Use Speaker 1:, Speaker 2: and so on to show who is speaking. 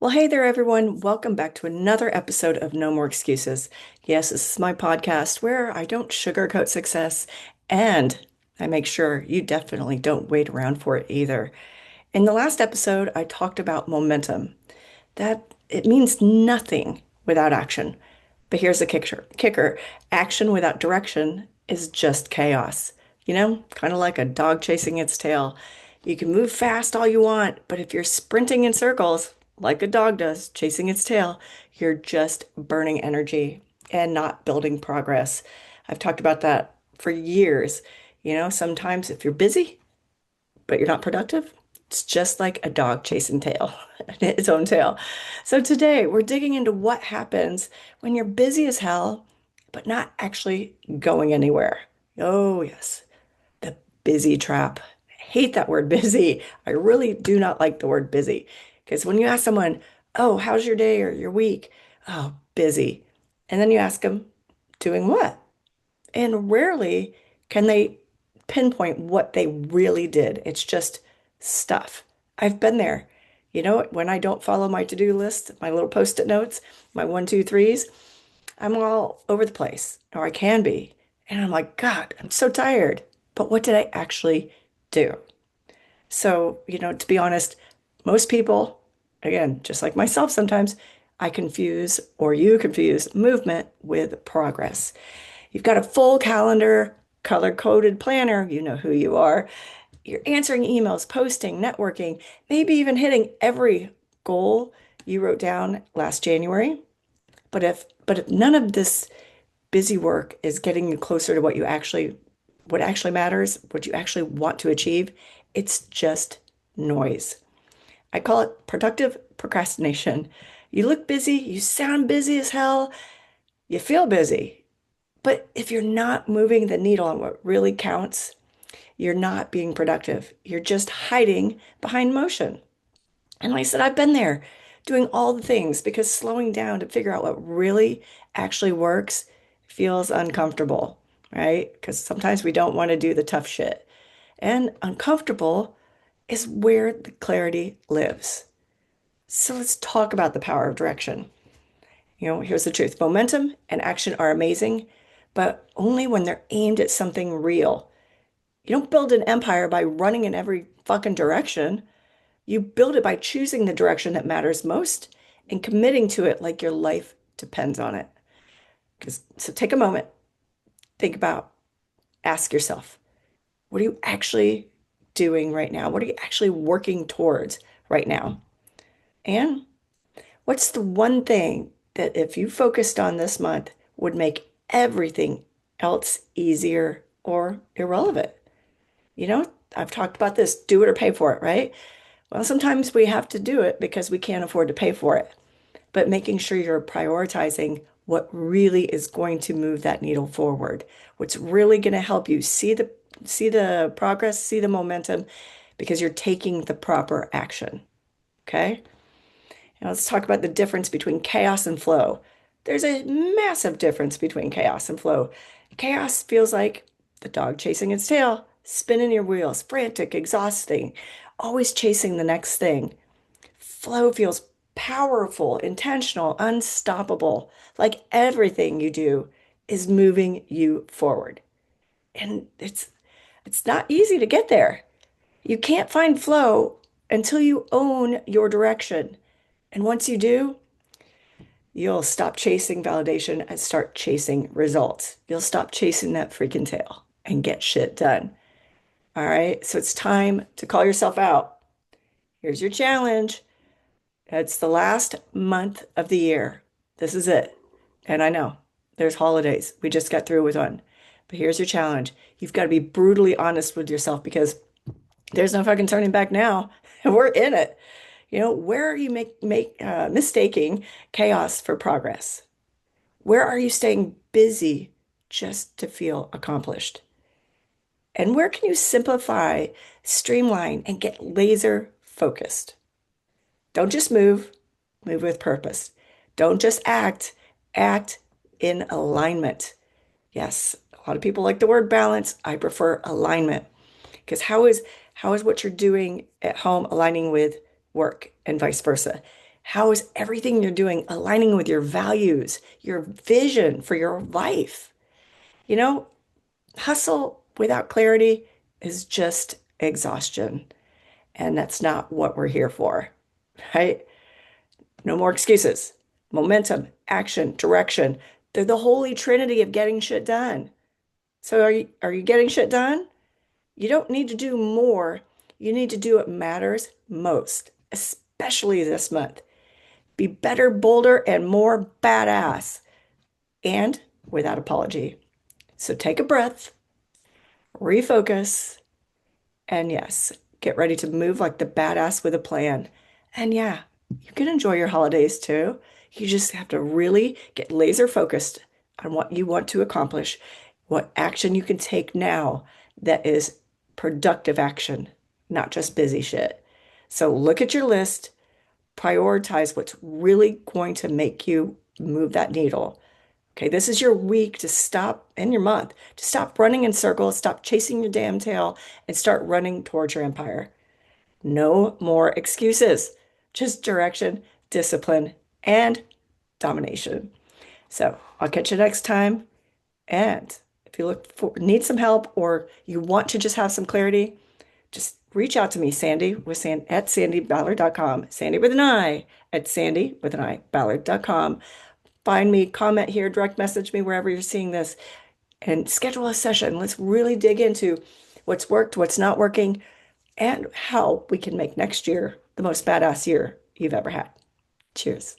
Speaker 1: Well, hey there, everyone. Welcome back to another episode of No More Excuses. Yes, this is my podcast where I don't sugarcoat success and I make sure you definitely don't wait around for it either. In the last episode, I talked about momentum, that it means nothing without action. But here's the kicker. Action without direction is just chaos. Kind of like a dog chasing its tail. You can move fast all you want, but if you're sprinting in circles, like a dog does, chasing its tail, you're just burning energy and not building progress. I've talked about that for years. Sometimes if you're busy, but you're not productive, it's just like a dog chasing tail, its own tail. So today we're digging into what happens when you're busy as hell, but not actually going anywhere. Oh, yes, the busy trap. I hate that word busy. I really do not like the word busy because when you ask someone, oh, how's your day or your week? Oh, busy. And then you ask them, doing what? And rarely can they pinpoint what they really did. It's just stuff. I've been there. When I don't follow my to-do list, my little post-it notes, my one, two, threes, I'm all over the place, or I can be. And I'm like, God, I'm so tired. But what did I actually do? So, to be honest, most people, again, just like myself sometimes, I confuse or you confuse movement with progress. You've got a full calendar, color-coded planner, you know who you are. You're answering emails, posting, networking, maybe even hitting every goal you wrote down last January. But if none of this busy work is getting you closer to what actually matters, what you actually want to achieve, it's just noise. I call it productive procrastination. You look busy, you sound busy as hell, you feel busy. But if you're not moving the needle on what really counts, you're not being productive. You're just hiding behind motion. And like I said, I've been there doing all the things because slowing down to figure out what really actually works feels uncomfortable, right? Because sometimes we don't want to do the tough shit. And uncomfortable is where the clarity lives. So let's talk about the power of direction. Here's the truth. Momentum and action are amazing, but only when they're aimed at something real. You don't build an empire by running in every fucking direction. You build it by choosing the direction that matters most and committing to it like your life depends on it. So take a moment, think about, ask yourself, what are you actually doing right now? What are you actually working towards right now? And what's the one thing that if you focused on this month would make everything else easier or irrelevant? I've talked about this, do it or pay for it, right? Well, sometimes we have to do it because we can't afford to pay for it, but making sure you're prioritizing what really is going to move that needle forward, what's really going to help you see the progress, see the momentum, because you're taking the proper action. Okay? Now let's talk about the difference between chaos and flow. There's a massive difference between chaos and flow. Chaos feels like the dog chasing its tail, spinning your wheels, frantic, exhausting, always chasing the next thing. Flow feels powerful, intentional, unstoppable, like everything you do is moving you forward. And it's not easy to get there. You can't find flow until you own your direction. And once you do, you'll stop chasing validation and start chasing results. You'll stop chasing that freaking tail and get shit done. All right. So it's time to call yourself out. Here's your challenge. It's the last month of the year. This is it. And I know there's holidays. We just got through with one. But here's your challenge. You've got to be brutally honest with yourself because there's no fucking turning back now. We're in it. Where are you mistaking chaos for progress? Where are you staying busy just to feel accomplished? And where can you simplify, streamline, and get laser focused? Don't just move, move with purpose. Don't just act in alignment. Yes, a lot of people like the word balance. I prefer alignment because how is what you're doing at home aligning with work and vice versa? How is everything you're doing aligning with your values, your vision for your life? You know, hustle without clarity is just exhaustion. And that's not what we're here for, right? No more excuses. Momentum, action, direction. They're the holy trinity of getting shit done. So are you getting shit done? You don't need to do more. You need to do what matters most, especially this month. Be better, bolder, and more badass, and without apology. So take a breath, refocus, and yes, get ready to move like the badass with a plan. And yeah, you can enjoy your holidays too. You just have to really get laser focused on what you want to accomplish, what action you can take now that is productive action, not just busy shit. So look at your list, prioritize what's really going to make you move that needle. Okay, this is your week to stop, and your month, to stop running in circles, stop chasing your damn tail, and start running towards your empire. No more excuses, just direction, discipline, and domination. So I'll catch you next time. And if you need some help or you want to just have some clarity, just reach out to me, Sandi, at sandyballard.com. Sandi with an I at Sandi with an I, Ballard.com. Find me, comment here, direct message me wherever you're seeing this, and schedule a session. Let's really dig into what's worked, what's not working, and how we can make next year the most badass year you've ever had. Cheers.